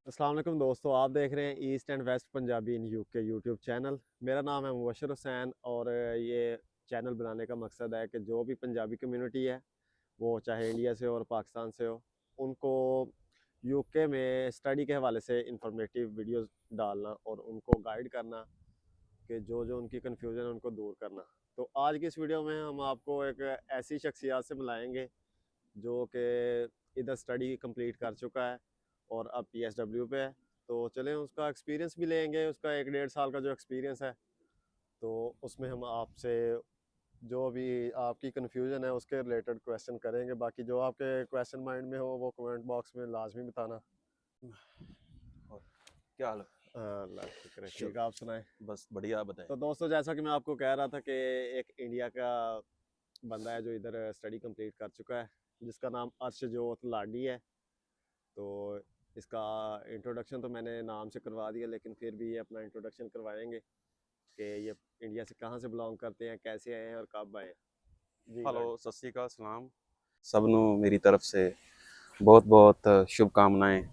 अस्सलाम वालेकुम दोस्तों, आप देख रहे हैं East and waste Punjabi in UK YouTube channel. मेरा नाम है मुबशर हुसैन और ये चैनल बनाने का मकसद है कि जो भी पंजाबी कम्युनिटी है, वो चाहे इंडिया से हो और पाकिस्तान से हो, उनको यूके में स्टडी के हवाले से इंफॉर्मेटिव वीडियोस डालना और उनको गाइड करना कि जो जो उनकी कन्फ्यूज़न है उनको दूर करना। तो आज की इस वीडियो में हम आपको एक ऐसी शख्सियत से मिलाएंगे जो कि इधर स्टडी कंप्लीट कर चुका है और अब पीएसडब्ल्यू पे है। तो चलें उसका एक्सपीरियंस भी लेंगे, उसका 1 डेढ़ साल का जो एक्सपीरियंस है, तो उसमें हम आपसे जो भी आपकी कन्फ्यूजन है उसके रिलेटेड क्वेश्चन करेंगे। बाकी जो आपके क्वेश्चन माइंड में हो वो कमेंट बॉक्स में लाजमी बताना। और क्या हाल है? अल्लाह शुक्र है, शुभ ठीक। आप सुनाएं। बस बढ़िया, आप बताएं। तो दोस्तों, जैसा कि मैं आपको कह रहा था कि एक इंडिया का बंदा है जो इधर स्टडी कंप्लीट कर चुका है, जिसका नाम अर्शजोत लाडी है। तो इसका इंट्रोडक्शन तो मैंने नाम से करवा दिया, लेकिन फिर भी ये अपना इंट्रोडक्शन करवाएंगे कि ये इंडिया से कहाँ से बिलोंग करते हैं, कैसे आए हैं और कब आए हैं। जी हेलो, लाडी। सत श्री अकाल, सलाम सबनों मेरी तरफ से बहुत बहुत शुभकामनाएं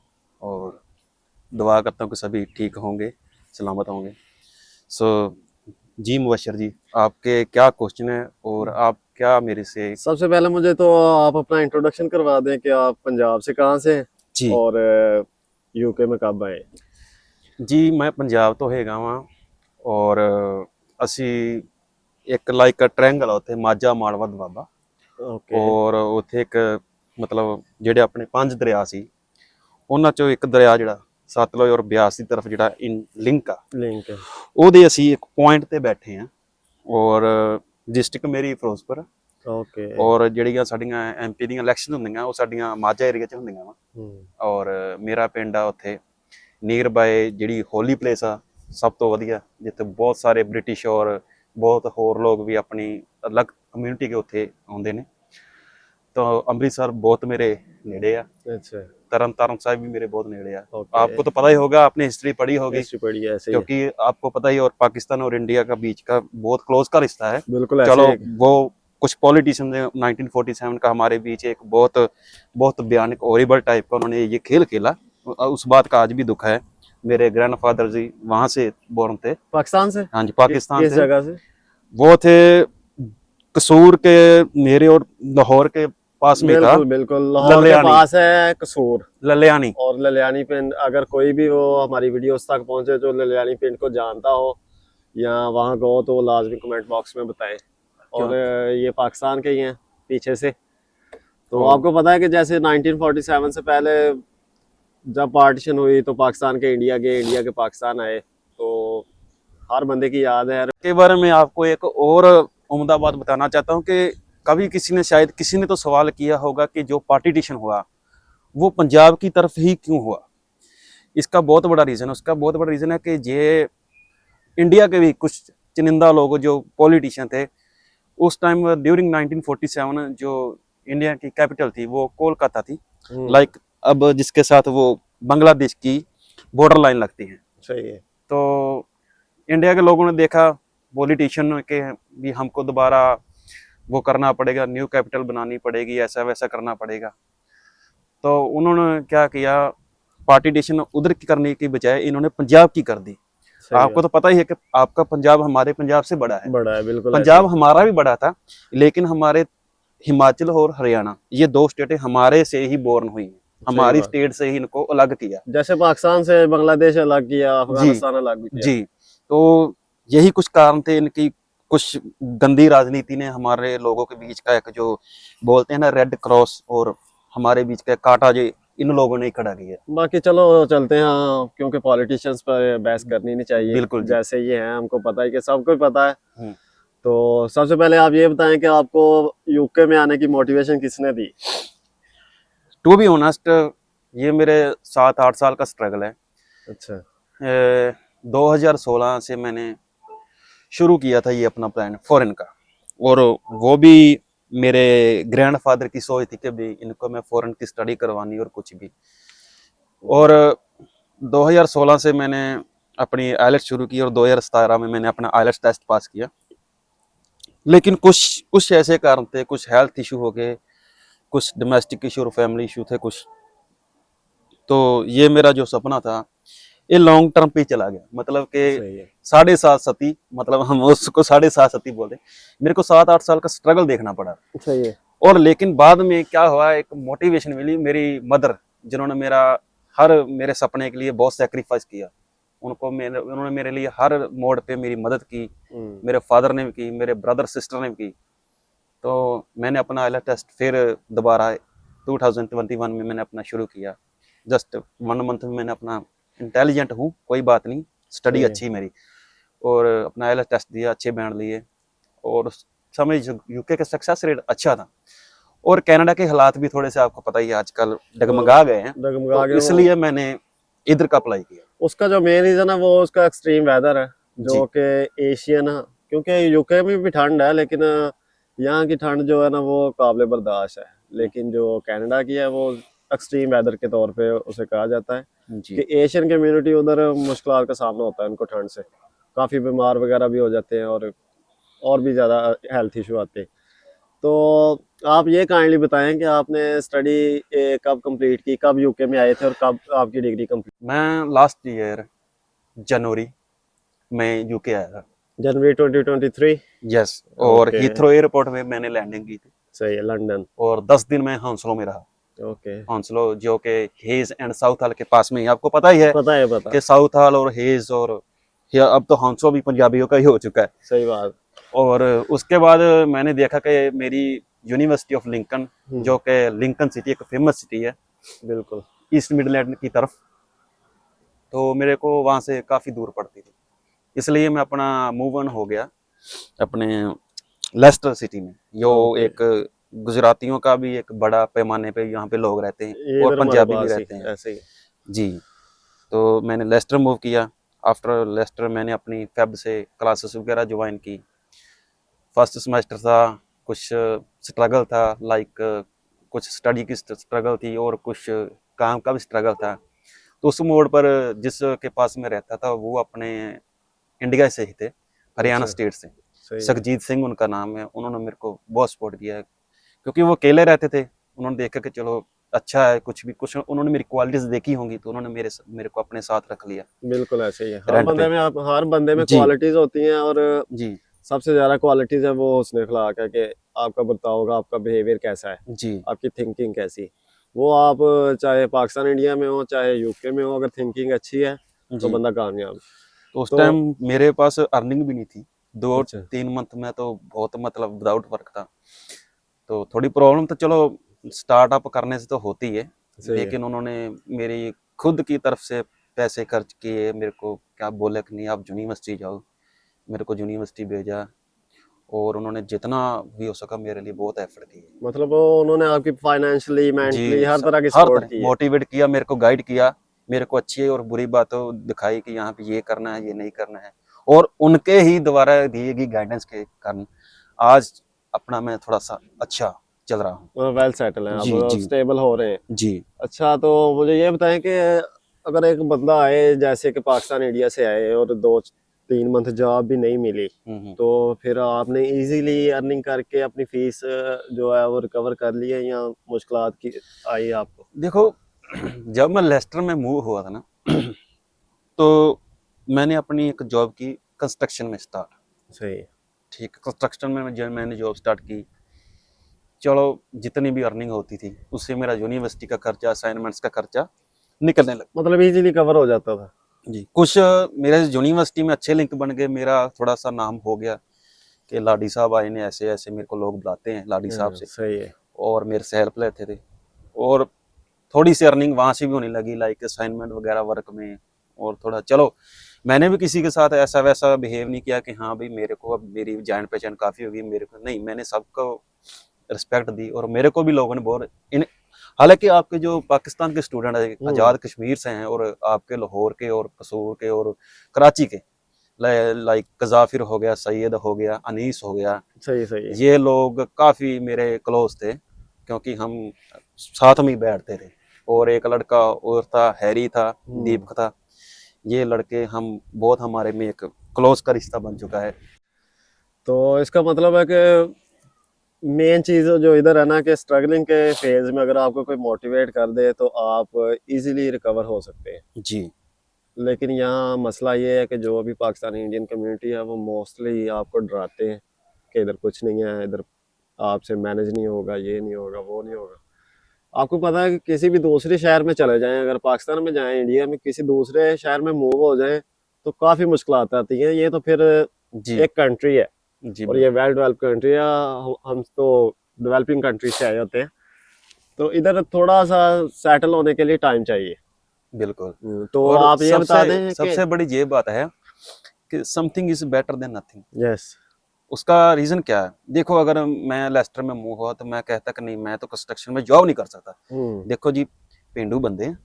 और दुआ करता हूँ कि सभी ठीक होंगे, सलामत होंगे। सो जी मुबशर जी, आपके क्या क्वेश्चन है और आप क्या मेरे से? सबसे पहले मुझे तो आप अपना इंट्रोडक्शन करवा दें कि आप पंजाब से कहाँ से हैं जी और यूके में कब आए। जी, मैं पंजाब तो हैगा वां और ਅਸੀਂ ਇੱਕ ਲਾਈਕ ਟ੍ਰਾਇੰਗਲ ਆ ਉੱਥੇ ਮਾਝਾ ਮਾਲਵਾ ਦੁਆਬਾ ओके। ਔਰ ਉੱਥੇ ਇੱਕ ਮਤਲਬ ਜਿਹੜੇ ਆਪਣੇ ਪੰਜ ਦਰਿਆ ਸੀ ਉਹਨਾਂ ਚੋਂ ਇੱਕ ਦਰਿਆ ਜਿਹੜਾ ਸਤਲੁਜ ਔਰ ਬਿਆਸ ਦੀ ਤਰਫ ਜਿਹੜਾ ਇਨ ਲਿੰਕ ਆ, लिंक है। ਉਹਦੇ ਅਸੀਂ ਇੱਕ ਪੁਆਇੰਟ ਤੇ ਬੈਠੇ ਆ ਔਰ ਡਿਸਟ੍ਰਿਕਟ ਮੇਰੀ ਫਿਰੋਜ਼ਪੁਰ ओके। ਔਰ ਜਿਹੜੀਆਂ ਸਾਡੀਆਂ ਐਮਪੀ ਦੀਆਂ ਇਲੈਕਸ਼ਨ ਹੁੰਦੀਆਂ ਉਹ ਸਾਡੀਆਂ ਮਾਝਾ ਏਰੀਆ 'ਚ ਹੁੰਦੀਆਂ ਵਾ ਔਰ ਮੇਰਾ ਪਿੰਡ ਆ ਉੱਥੇ ਨੀਅਰ ਬਾਏ ਜਿਹੜੀ ਹੋਲੀ ਪਲੇਸ ਆ ਸਭ ਤੋਂ ਵਧੀਆ, ਜਿੱਥੇ ਬਹੁਤ ਸਾਰੇ ਬ੍ਰਿਟਿਸ਼ ਔਰ ਬਹੁਤ ਹੋਰ ਲੋਕ ਵੀ ਆਪਣੀ ਅਲੱਗ ਕਮਿਊਨਿਟੀ ਕੇ ਉੱਥੇ ਆਉਂਦੇ ਨੇ। तो अमृतसर बहुत मेरे नेड़े आ, अच्छा। तरन तारण साहिब भी मेरे बहुत नेड़े आ। ओके। आपको तो पता ही होगा, आपने हिस्ट्री पढ़ी होगी, हिस्ट्री पढ़ी है, ऐसे ही है। क्योंकि आपको पता ही और पाकिस्तान और इंडिया का बीच का बहुत क्लोज का रिश्ता है। बिल्कुल चलो, ऐसे ही। वो कुछ पॉलिटिशियन ने 1947 का हमारे बीच एक बहुत बहुत भयानक ओरिबल टाइप का उन्होंने ये खेल खेला, उस बात का आज भी दुख है। मेरे ग्रैंडफादर जी वहाँ से बोर्न थे। पाकिस्तान से? हाँ जी, पाकिस्तान किस थे। जगह से? वो थे कसूर के, मेरे और लाहौर के पास में था, बिल्कुल बिल्कुल, लाहौर के ललियानी, पास है कसूर। ललियानी। और ललियानी पिंड, अगर कोई भी वो हमारी वीडियोस तक पहुंचे जो ललियानी पिंड को जानता हो या वहाँ गो तो लाजमी कमेंट बॉक्स में बताएं। और क्यों? ये पाकिस्तान के ही हैं पीछे से। तो ओ, आपको पता है कि जैसे 1947 से पहले जब पार्टीशन हुई तो पाकिस्तान के इंडिया गए, इंडिया के पाकिस्तान आए, तो हर बंदे की याद है। के बारे में आपको एक और उम्दा बात बताना चाहता हूँ कि कभी किसी ने, शायद किसी ने तो सवाल किया होगा कि जो पार्टीशन हुआ वो पंजाब की तरफ ही क्यों हुआ। इसका बहुत बड़ा रीज़न है, उसका बहुत बड़ा रीज़न है कि ये इंडिया के भी कुछ चुनिंदा लोग जो पॉलिटिशियन थे उस टाइम ड्यूरिंग 1947, जो इंडिया की कैपिटल थी वो कोलकाता थी, लाइक अब जिसके साथ वो बांग्लादेश की बॉर्डर लाइन लगती है। सही है। तो इंडिया के लोगों ने देखा पॉलिटिशियन के भी हमको दोबारा वो करना पड़ेगा, न्यू कैपिटल बनानी पड़ेगी, ऐसा वैसा करना पड़ेगा। तो उन्होंने क्या किया, पार्टीशन उधर की करने की बजाय इन्होंने पंजाब की कर दी। आपको तो पता ही है कि आपका पंजाब हमारे पंजाब से बड़ा है, बड़ा है, बिल्कुल। पंजाब हमारा भी बड़ा था, लेकिन हमारे हिमाचल और हरियाणा ये दो स्टेटें हमारे से ही बोर्न हुई हैं, हमारी स्टेट से ही इनको अलग किया। जैसे पाकिस्तान से बांग्लादेश अलग किया, अफगानिस्तान अलग किया। जी, तो यही कुछ कारण थे इनकी। कुछ गंदी राजनीति ने हमारे लोगों के बीच का एक जो बोलते हैं ना रेड क्रॉस और हमारे बीच का कांटा जो इन लोगों ने ही खड़ा किया। बाकी चलो चलते हैं, हाँ, क्योंकि पॉलिटिशियंस पर बहस करनी नहीं चाहिए। बिल्कुल जी। जैसे ये हैं, हमको पता है कि सबको पता है। हम्म। तो सबसे पहले आप ये बताएं कि आपको यूके में आने की मोटिवेशन किसने दी? टू बी ऑनेस्ट, ये मेरे 7-8 साल का स्ट्रगल है। अच्छा। 2016 से मैंने शुरू किया था ये अपना प्लान फॉरेन का, और वो भी मेरे ग्रैंडफादर की सोच थी कि भी इनको मैं फॉरेन की स्टडी करवानी और कुछ भी। और 2016 से मैंने अपनी आइलेट्स शुरू की और 2017 में मैंने अपना आइलेट्स टेस्ट पास किया। लेकिन कुछ कुछ ऐसे कारण थे, कुछ हेल्थ इशू हो गए, कुछ डोमेस्टिक इशू और फैमिली इशू थे कुछ, तो ये मेरा जो सपना था ये लॉन्ग टर्म पे ही चला गया, मतलब कि सही है। 7.5 सती, मतलब हम उसको 7.5 सती बोलते हैं। मेरे को 7-8 साल का स्ट्रगल देखना पड़ा। सही है। और लेकिन बाद में क्या हुआ, एक मोटिवेशन मिली मेरी मदर, जिन्होंने मेरे सपने के लिए बहुत सेक्रीफाइस किया। उन्होंने मेरे लिए हर मोड़ पे मेरी मदद की। मेरे फादर ने भी की, मेरे ब्रदर सिस्टर ने भी की। तो मैंने अपना आइलेट्स टेस्ट फिर दोबारा 2021 में मैंने अपना शुरू किया। जस्ट 1 मंथ में मैंने अपना, इंटेलिजेंट हूँ कोई बात नहीं, स्टडी सही है। अच्छी मेरी, और अपना आइलेट्स टेस्ट दिया, अच्छे बैंड लिए। और उस समय यूके का सक्सेस रेट अच्छा था। और कनाडा के हालात भी थोड़े से आपको पता ही है आजकल डगमगा गए हैं, डगमगा तो के वो, इसलिए मैंने इधर का अप्लाई किया। उसका जो मेन रीजन है वो उसका एक्सट्रीम वेदर है, जी जो कि एशियन, क्योंकि यूके में भी ठंड है लेकिन यहाँ की ठंड जो है ना वो काबिल बर्दाश्त है। लेकिन जो कनाडा की है वो एक्सट्रीम वेदर के तौर पे उसे कहा जाता है जी कि एशियन कम्युनिटी उधर मुश्किल का सामना होता है उनको ठंड से, काफ़ी बीमार वगैरह भी हो जाते हैं और भी ज़्यादा हेल्थ इशू आते हैं। तो आप ये काइंडली बताएं कि आपने स्टडी कब कंप्लीट की, कब यूके में आए थे और कब आपकी डिग्री कंप्लीट? मैं लास्ट ईयर जनवरी में यूके आया था। जनवरी 2023। यस, और ओके। हीथ्रो एयरपोर्ट में मैंने लैंडिंग की थी। सही है, लंदन। और 10 दिन मैं हॉन्सलो में रहा। ओके। हॉन्सलो जो कि हेज एंड साउथ हॉल के पास में ही, आपको पता ही है पता है, पता। कि साउथ हॉल और हेज, और अब तो हॉन्सलो भी पंजाबियों का ही हो चुका है। सही बात। और उसके बाद मैंने देखा कि मेरी यूनिवर्सिटी ऑफ लिंकन, जो कि लिंकन सिटी एक फेमस सिटी है बिल्कुल। ईस्ट मिडलैंड की तरफ, तो मेरे को वहाँ से काफ़ी दूर पड़ती थी, इसलिए मैं अपना मूव ऑन हो गया अपने लेस्टर सिटी में, जो ओके। एक गुजरातियों का भी एक बड़ा पैमाने पे यहाँ पे लोग रहते हैं, ये और इधर हमारे पंजाबी भी पास ही रहते हैं। ऐसे ही। जी, तो मैंने लेस्टर मूव किया। आफ्टर लेस्टर मैंने अपनी फेब से क्लासेस वगैरह ज्वाइन की। फर्स्ट सेमेस्टर था, कुछ स्ट्रगल था, लाइक कुछ स्टडी की स्ट्रगल थी और कुछ काम का भी स्ट्रगल था। तो उस मोड़ पर जिसके पास मैं रहता था वो अपने इंडिया से ही थे, हरियाणा अच्छा। स्टेट से, सही है। सखजीत सिंह उनका नाम है। उन्होंने मेरे को बहुत सपोर्ट किया है, क्योंकि वो अकेले रहते थे। उन्होंने देखा कि चलो अच्छा है, कुछ उन्होंने मेरी क्वालिटीज देखी होंगी, तो उन्होंने मेरे को अपने साथ रख लिया बिल्कुल ऐसे ही है, रेंट पे। हर बंदे में जी क्वालिटीज होती हैं, और जी सबसे ज्यादा क्वालिटीज है वो हुस्न अखलाक है कि आपका बर्ताव होगा, आपका बिहेवियर कैसा है, जी आपकी थिंकिंग कैसी। वो आप चाहे पाकिस्तान इंडिया में हो चाहे यूके में हो, अगर थिंकिंग अच्छी है तो जी। बंदा कामयाब। तो उस तो टाइम मेरे पास अर्निंग भी नहीं थी, दो अच्छा। 3 मंथ में तो बहुत, मतलब विदाउट वर्क था। तो थोड़ी प्रॉब्लम तो चलो स्टार्टअप करने से तो होती है, सही है। लेकिन उन्होंने मेरी खुद की तरफ से पैसे खर्च किए, मेरे को क्या बोले कि नहीं आप यूनिवर्सिटी जाओ, मेरे को यूनिवर्सिटी भेजा। और उन्होंने जितना भी हो सका मेरे लिए बहुत एफर्ट किए। मतलब वो उन्होंने आपकी फाइनेंशियली, जी, मेंटली, हर तरह की हर सपोर्ट तरह की है। मोटिवेट किया, मेरे को गाइड किया, मेरे को अच्छी और बुरी बातों दिखाई कि यहाँ पे ये करना है, ये नहीं करना है। और उनके ही द्वारा दिए गई गाइडेंस के कारण आज अपना मैं थोड़ा सा अच्छा चल रहा हूँ। वेल सेटल हैं, जी अब जी स्टेबल हो रहे हैं। जी। अच्छा, तो मुझे ये बताएं कि अगर एक बंदा आए, जैसे कि पाकिस्तान इंडिया से आए और 2-3 मंथ जॉब भी नहीं मिली, हम्म। तो फिर आपने इजीली अर्निंग करके अपनी फीस जो है वो रिकवर कर ली है, या मुश्किलात की आई आपको? देखो, जब मैं लेस्टर में मूव हुआ था ना, तो मैंने अपनी एक जॉब की कंस्ट्रक्शन में स्टार्ट। सही है। ठीक, कंस्ट्रक्शन में जब मैंने जॉब स्टार्ट की, चलो जितनी भी अर्निंग होती थी उससे मेरा यूनिवर्सिटी का खर्चा, असाइनमेंट्स का खर्चा निकलने लगा। मतलब इजीली कवर हो जाता था। जी, कुछ मेरे यूनिवर्सिटी में अच्छे लिंक बन गए, मेरा थोड़ा सा नाम हो गया कि लाडी साहब आए ने, ऐसे ऐसे मेरे को लोग बुलाते हैं लाडी साहब से, सही है। और मेरे से हेल्प लेते थे। और थोड़ी सी अर्निंग वहाँ से भी होने लगी, लाइक असाइनमेंट वगैरह वर्क में। और थोड़ा चलो, मैंने भी किसी के साथ ऐसा वैसा बिहेव नहीं किया कि हाँ भाई मेरे को अब मेरी जान पहचान काफ़ी होगी, मेरे को नहीं, मैंने सबको रिस्पेक्ट दी। और मेरे को भी लोगों ने बहुत इन, हालांकि आपके जो पाकिस्तान के स्टूडेंट है, आज़ाद कश्मीर से हैं, और आपके लाहौर के और कसूर के और कराची के, लाइक कजाफिर हो गया, सैयद हो गया, अनीस हो गया, सही सही है। ये लोग काफ़ी मेरे क्लोज थे, क्योंकि हम साथ में ही बैठते थे। और एक लड़का और था, हैरी था, दीपक था, ये लड़के हम बहुत, हमारे में एक क्लोज का रिश्ता बन चुका है। तो इसका मतलब है कि मेन चीज़ जो इधर है ना कि स्ट्रगलिंग के फेज में अगर आपको कोई मोटिवेट कर दे तो आप इजीली रिकवर हो सकते हैं। जी लेकिन यहाँ मसला ये है कि जो भी पाकिस्तानी इंडियन कम्युनिटी है वो मोस्टली आपको डराते हैं कि इधर कुछ नहीं है, इधर आपसे मैनेज नहीं होगा, ये नहीं होगा, वो नहीं होगा। आपको पता है कि किसी भी दूसरे शहर में चले जाएं, अगर पाकिस्तान में जाएं, इंडिया में किसी दूसरे शहर में मूव हो जाएं तो काफ़ी मुश्किलात आती हैं। ये तो फिर जी एक कंट्री है जी और ये वेल डेवलप कंट्री है, हम तो डेवलपिंग कंट्री से आए होते हैं, तो इधर थोड़ा सा सेटल होने के लिए टाइम चाहिए। बिल्कुल। तो और आप ये बता दें कि सबसे बड़ी ये बात है कि something is better than nothing. Yes. उसका रीजन क्या है? देखो, अगर मैं लेस्टर में मूव हुआ तो मैं कहता कि नहीं, मैं तो कंस्ट्रक्शन में जॉब नहीं कर सकता। देखो जी, पेंडू बंदे हैं,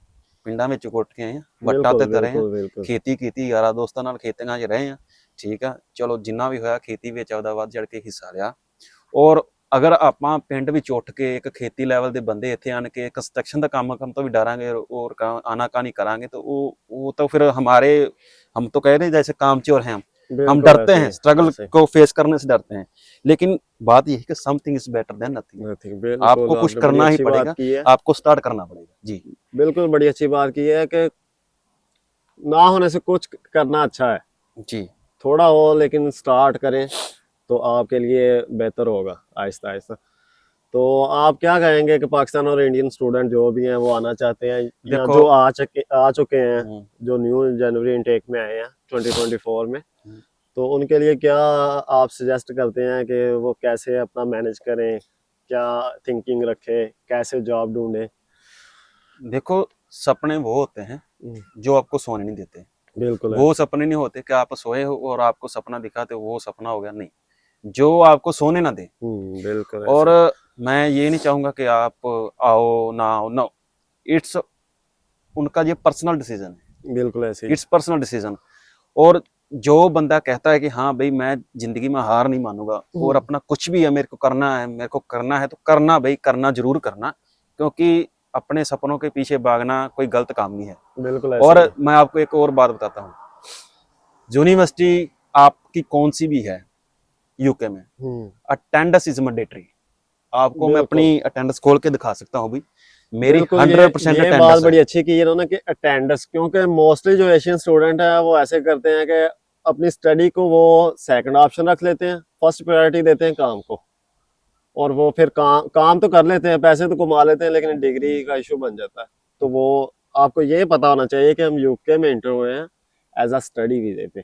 पिंडा में चुकोट के आए हैं, वट्टा बिल्कुल ते तरे हैं, बिल्कुल बिल्कुल। खेती कीती, यारा दोस्तां नाल खेतियां 'च रहे हैं, ठीक है, चलो जिन्ना भी होया खेती ਵਿੱਚ ਆਪਦਾ ਵੱਧ ਚੜ ਕੇ ਹਿੱਸਾ ਲਿਆ। ਔਰ ਅਗਰ ਆਪਾਂ ਪਿੰਡ ਵਿੱਚ ਉੱਠ ਕੇ ਇੱਕ ਖੇਤੀ ਲੈਵਲ ਦੇ ਬੰਦੇ ਇੱਥੇ ਆਣ ਕੇ ਕੰਸਟਰਕਸ਼ਨ ਦਾ ਕੰਮ ਕਰਨ ਤੋਂ ਵੀ ਡਰਾਂਗੇ और आनाकानी करांगे तो वो तो फिर हमारे, हम तो कह रहे हैं जैसे कामचोर हैं, हम बिल्कुल डरते ऐसे हैं, स्ट्रगल ऐसे को फेस करने से डरते हैं। लेकिन बात यही है कि something is better than nothing. Nothing. बिल्कुल आपको कुछ आपने बड़ी करना ही अच्छी बात पड़ेगा, की है। आपको स्टार्ट करना पड़ेगा। जी बिल्कुल बड़ी अच्छी बात की है कि ना होने से कुछ करना अच्छा है। जी थोड़ा हो लेकिन स्टार्ट करें तो आपके लिए बेहतर होगा आहिस्ता आहिस्ता। तो आप क्या कहेंगे कि पाकिस्तान और इंडियन स्टूडेंट जो भी हैं वो आना चाहते हैं या देखो। जो आ चुके हैं, हम्म, जो न्यू जनवरी इनटेक में आए हैं 2024 में, हम्म। तो उनके लिए क्या आप सजेस्ट करते हैं कि वो कैसे अपना मैनेज करें, क्या थिंकिंग रखें, कैसे जॉब ढूंढें? देखो, सपने वो होते हैं जो आपको सोने नहीं देते। बिल्कुल वो ऐसे। सपने नहीं होते कि आप सोए हो और आपको सपना दिखाते हो वो सपना हो गया, नहीं, जो आपको सोने ना दे। बिल्कुल और ऐसे। मैं ये नहीं चाहूंगा कि आप आओ ना आओ, नो, इट्स उनका ये पर्सनल डिसीजन है, बिल्कुल ऐसे ही। It's personal decision. और जो बंदा कहता है कि हाँ भाई मैं जिंदगी में हार नहीं मानूंगा और अपना कुछ भी है मेरे को करना है, मेरे को करना है, तो करना भाई, करना जरूर करना, क्योंकि अपने सपनों के पीछे भागना कोई गलत काम नहीं है। बिल्कुल ऐसे और ही। मैं आपको एक और बात बताता हूँ, यूनिवर्सिटी आपकी कौन सी भी है यूके में, अटेंडेंस इज मैंडेटरी। आपको मैं बिल्कुल अपनी अटेंडेंस खोल के दिखा सकता हूँ, भी मेरी बिल्कुल। ये 100% ये बात अटेंडेंस है। बड़ी अच्छी की इन्होंने कि अटेंडेंस, क्योंकि मोस्टली जो एशियन स्टूडेंट है वो ऐसे करते हैं कि अपनी स्टडी को वो सेकंड ऑप्शन रख लेते हैं, फर्स्ट प्रायोरिटी देते हैं काम को, और वो फिर काम तो कर लेते हैं, पैसे तो कमा लेते हैं, लेकिन डिग्री का इशू बन जाता है। तो वो आपको ये पता होना चाहिए कि हम यूके में इंटर हुए हैं एज अ स्टडी वीजे पे,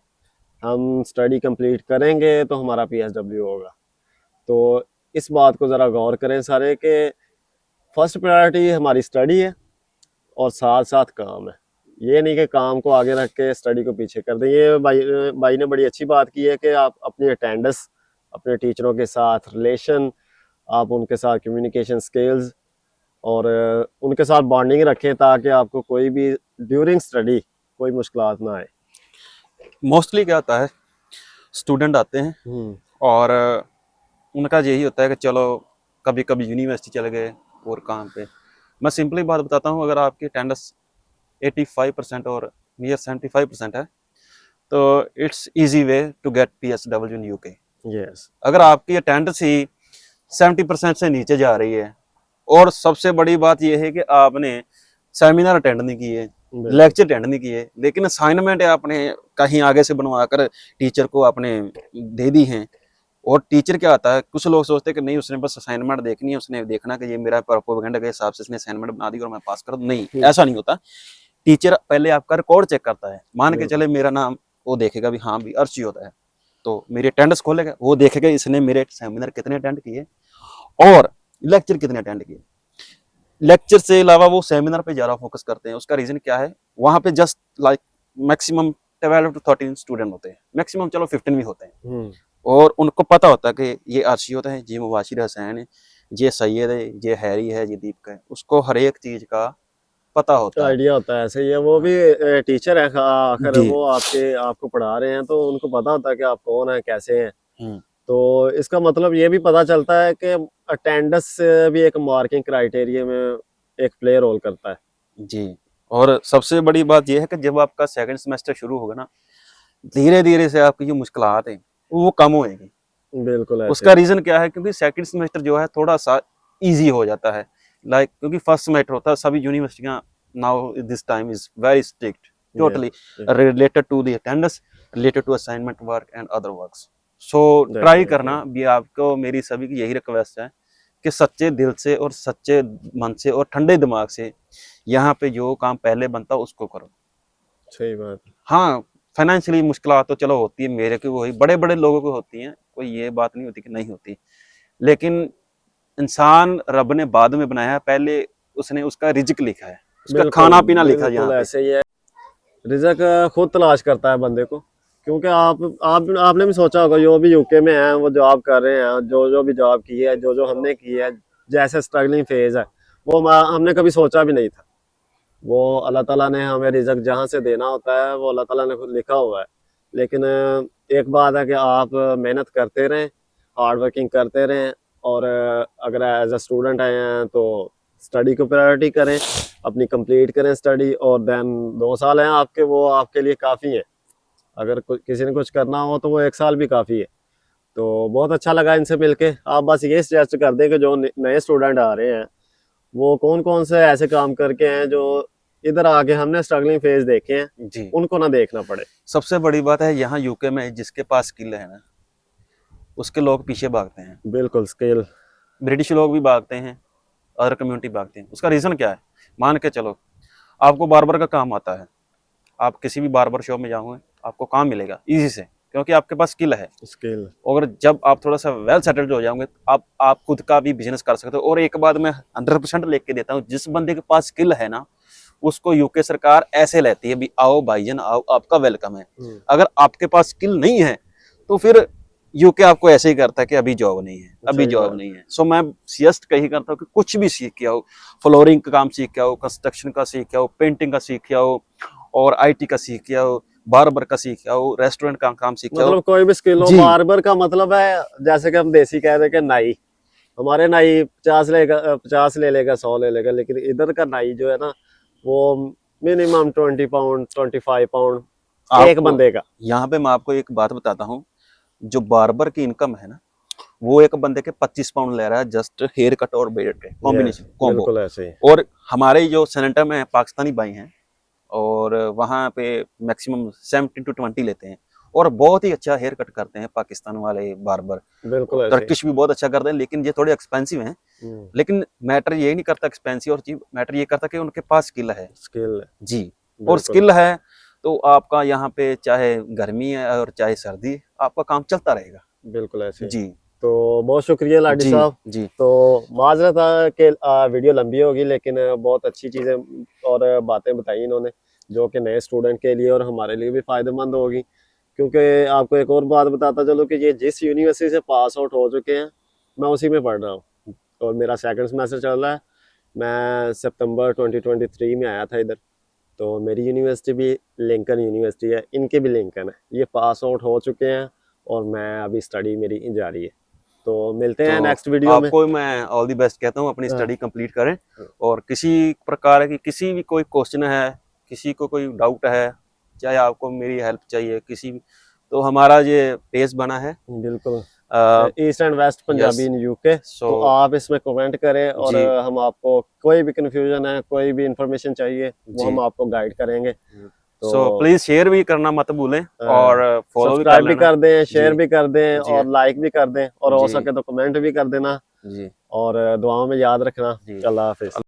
हम स्टडी कंप्लीट करेंगे तो हमारा पीएसडब्ल्यू होगा। तो इस बात को ज़रा गौर करें सारे कि फर्स्ट प्रायोरिटी हमारी स्टडी है और साथ साथ काम है। ये नहीं कि काम को आगे रख के स्टडी को पीछे कर दें। ये भाई ने बड़ी अच्छी बात की है कि आप अपनी अटेंडेंस, अपने टीचरों के साथ रिलेशन, आप उनके साथ कम्युनिकेशन स्किल्स और उनके साथ बॉन्डिंग रखें ताकि आपको कोई भी ड्यूरिंग स्टडी कोई मुश्किलात ना आए। मोस्टली क्या होता है, स्टूडेंट आते हैं और उनका यही होता है कि चलो कभी कभी यूनिवर्सिटी चले गए और काम पे। मैं सिंपली बात बताता हूँ, अगर आपकी अटेंडेंस 85% और नियर 75% है तो it's easy way to get PSW in UK. Yes. अगर आपकी अटेंडेंस ही 70% से नीचे जा रही है, और सबसे बड़ी बात यह है कि आपने सेमिनार अटेंड नहीं किए, लेक्चर अटेंड नहीं किए, लेकिन असाइनमेंट आपने कहीं आगे से बनवा कर टीचर को आपने दे दी हैं। और टीचर क्या आता है, कुछ लोग सोचते हैं कि नहीं उसने बस असाइनमेंट देखनी है, उसने देखना कि ये मेरा प्रोपेगेंडा के हिसाब से इसने असाइनमेंट बना दी और मैं पास कर दूं। नहीं, ऐसा नहीं होता। टीचर पहले आपका रिकॉर्ड चेक करता है, मान के चले मेरा नाम, वो देखेगा भी हाँ भी अर्ची होता है, तो मेरी अटेंडेंस खोलेगा, वो देखेगा इसने मेरे सेमिनार कितने अटेंड किए और लेक्चर कितने अटेंड किए। लेक्चर से अलावा वो सेमिनार पे ज़्यादा फोकस करते हैं। उसका रीजन क्या है, वहाँ पे just like maximum 12 to 13 student होते हैं, मैक्सिमम चलो 15 भी होते हैं, और उनको पता होता है कि ये अर्शी होता है, ये मुबाशिर हसैन है, ये सैयद है, ये हैरी है, ये दीपक है। उसको हर एक चीज़ का पता होता है। आइडिया होता है। ऐसे ही है, वो भी टीचर है आखिर, जी। वो आपको पढ़ा रहे हैं तो उनको पता होता है कि आप कौन है, कैसे हैं। हम्म, तो इसका मतलब ये भी पता चलता है कि अटेंडेंस भी एक मार्किंग क्राइटेरिया में एक प्ले रोल करता है। जी। और सबसे बड़ी बात यह है कि जब आपका सेकंड सेमेस्टर शुरू होगा ना, धीरे धीरे से आपकी जो मुश्किलात हैं वो कम होएगी। बिल्कुल ऐसे उसका रीजन क्या है, क्योंकि सेकंड सेमेस्टर जो है थोड़ा सा इजी हो जाता है, लाइक क्योंकि फर्स्ट सेमेस्टर होता है, सभी यूनिवर्सिटियां now this time is very strict, totally yeah, related to the attendance, related to assignment work and other works. So try definitely. करना भी, आपको मेरी सभी की यही रिक्वेस्ट है कि सच्चे दिल से और सच्चे मन से और ठंडे दिमाग से यहाँ पे जो काम पहले बनता उसको करो। सही बात है। हाँ, फाइनेंशियली मुश्किलात तो चलो होती है, मेरे की वही बड़े बड़े लोगों को होती हैं, कोई ये बात नहीं होती कि नहीं होती, लेकिन इंसान रब ने बाद में बनाया है, पहले उसने उसका रिज्क लिखा है, उसका खाना पीना लिखा है यहाँ बिल्कुल पे। ऐसे ही है। रिजक खुद तलाश करता है बंदे को, क्योंकि आप आपने भी सोचा होगा, जो भी यूके में है वो जॉब कर रहे हैं, जो जो भी जॉब की है, जो जो हमने की है, जैसे स्ट्रगलिंग फेज है, वो हमने कभी सोचा भी नहीं था। वो अल्लाह ताला ने हमें रिजक जहाँ से देना होता है वो अल्लाह ताला ने खुद लिखा हुआ है। लेकिन एक बात है कि आप मेहनत करते रहें, हार्ड वर्किंग करते रहें, और अगर एज अ स्टूडेंट आए हैं तो स्टडी को प्रायोरिटी करें, अपनी कंप्लीट करें स्टडी, और देन 2 साल हैं आपके, वो आपके लिए काफ़ी है। अगर किसी ने कुछ करना हो तो वो 1 साल भी काफ़ी है। तो बहुत अच्छा लगा इनसे मिलके। आप बस ये सजेस्ट कर दें कि जो नए स्टूडेंट आ रहे हैं वो कौन कौन से ऐसे काम करके हैं जो इधर आके हमने स्ट्रगलिंग फेज देखे हैं, जी, उनको ना देखना पड़े। सबसे बड़ी बात है यहाँ यूके में, जिसके पास स्किल है ना, उसके लोग पीछे भागते हैं। बिल्कुल स्किल। ब्रिटिश लोग भी भागते हैं, अदर कम्युनिटी भागते हैं। उसका रीजन क्या है, मान के चलो आपको बार्बर का काम आता है, आप किसी भी बार्बर शॉप में जाओगे आपको काम मिलेगा इजी से, क्योंकि आपके पास स्किल है। स्किल। और जब आप थोड़ा सा वेल सेटल्ड हो जाओगे तो आप खुद का भी बिजनेस कर सकते हो। और एक बात मैं 100% लेके देता हूँ, जिस बंदे के पास स्किल है ना, उसको यूके सरकार ऐसे लेती है भी, आओ भाईजान आओ, आपका वेलकम है। अगर आपके पास स्किल नहीं है तो फिर यूके आपको ऐसे ही करता है कि अभी जॉब नहीं है, अभी सही जॉब बात। नहीं है। सो मैं सजेस्ट कही करता हूँ कि कुछ भी सीख के आओ, फ्लोरिंग का काम सीख के आओ, कंस्ट्रक्शन का सीख के आओ, पेंटिंग का सीख के आओ, और आईटी का सीख के आओ, बार्बर का सीख के आओ, रेस्टोरेंट का काम सीख के आओ। मतलब कोई भी स्किल हो। जी, बार्बर का मतलब है जैसे कि हम देसी कह रहे हैं कि नाई, हमारे नाई 50 ले लेगा, 100 ले लेगा, लेकिन इधर का नाई जो है ना वो मिनिमम 20 पाउंड, 25 पाउंड एक आपको बंदे का। यहाँ पे मैं आपको एक बात बताता हूँ, जो बार्बर की इनकम है ना, वो एक बंदे के 25 पाउंड ले रहा है, जस्ट हेयर कट और बेड के यस, कॉम्बिनेशन कॉम्बो। बिल्कुल ऐसे ही। और हमारे जो सेनेटर में पाकिस्तानी भाई हैं, और वहाँ पे मैक्सिमम 17 to 20 लेते हैं, और बहुत ही अच्छा हेयर कट करते हैं पाकिस्तान वाले बार्बर। बिल्कुल ऐसे ही। टर्किश भी बहुत अच्छा करते हैं, लेकिन ये थोड़े एक्सपेंसिव हैं। लेकिन मैटर ये नहीं करता एक्सपेंसिव और चीज, मैटर ये करता कि उनके पास स्किल है। स्किल। जी, और बिल्कुल स्किल है तो आपका यहाँ पे चाहे गर्मी है और चाहे सर्दी, आपका काम चलता रहेगा। बिल्कुल ऐसे ही। जी तो बहुत शुक्रिया लाडी जी साहब। जी तो माजरत है कि वीडियो लंबी होगी, लेकिन बहुत अच्छी चीज़ें और बातें बताई इन्होंने, जो कि नए स्टूडेंट के लिए और हमारे लिए भी फ़ायदेमंद होगी। क्योंकि आपको एक और बात बताता चलो कि ये जिस यूनिवर्सिटी से पास आउट हो चुके हैं, मैं उसी में पढ़ रहा हूँ, और मेरा सेकंड सेमेस्टर चल रहा है। मैं सितंबर 2023 में आया था इधर। तो मेरी यूनिवर्सिटी भी लिंकन यूनिवर्सिटी है, इनके भी लिंकन है। ये पास आउट हो चुके हैं और मैं अभी स्टडी मेरी जारी है। तो मिलते हैं तो नेक्स्ट वीडियो में। आपको मैं ऑल दी बेस्ट कहता हूँ, अपनी हाँ, स्टडी कंप्लीट करें। और किसी प्रकार की किसी भी कोई क्वेश्चन है, किसी को कोई डाउट है, चाहे आपको मेरी हेल्प चाहिए किसी भी, तो हमारा ये पेज बना है बिल्कुल। East and waste Punjabi yes. In UK. So तो आप इसमें कमेंट करें, और जी हम आपको कोई भी कन्फ्यूजन है, कोई भी इंफॉर्मेशन चाहिए, वो जी, हम आपको गाइड करेंगे। सो तो प्लीज शेयर भी करना मत भूलें, और फॉलो भी कर सब्सक्राइब भी लेना। कर दें, शेयर जी भी कर दें, जी और लाइक भी कर दें, और हो जी सके तो कमेंट भी कर देना। जी और दुआओं में याद रखना। जी। अल्लाह हाफिज।